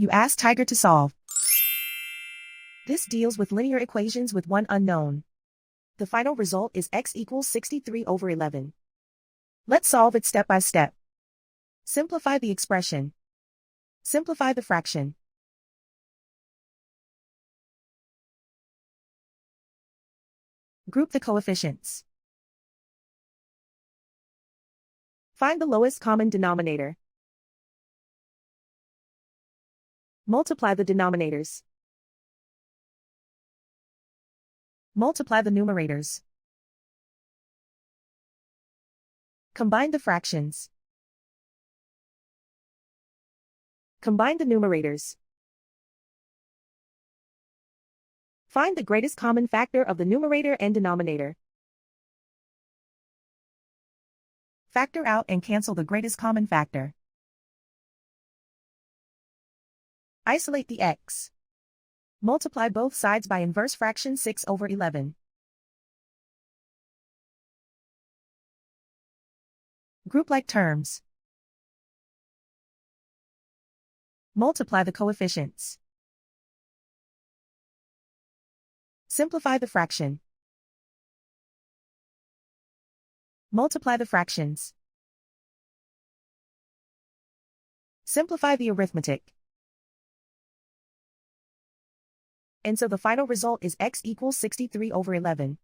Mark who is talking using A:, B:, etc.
A: You ask Tiger to solve. This deals with linear equations with one unknown. The final result is x equals 63/11. Let's solve it step by step. Simplify the expression. Simplify the fraction. Group the coefficients. Find the lowest common denominator. Multiply the denominators. Multiply the numerators. Combine the fractions. Combine the numerators. Find the greatest common factor of the numerator and denominator. Factor out and cancel the greatest common factor. Isolate the x. Multiply both sides by inverse fraction 6/11. Group like terms. Multiply the coefficients. Simplify the fraction. Multiply the fractions. Simplify the arithmetic. And so the final result is x equals 63/11.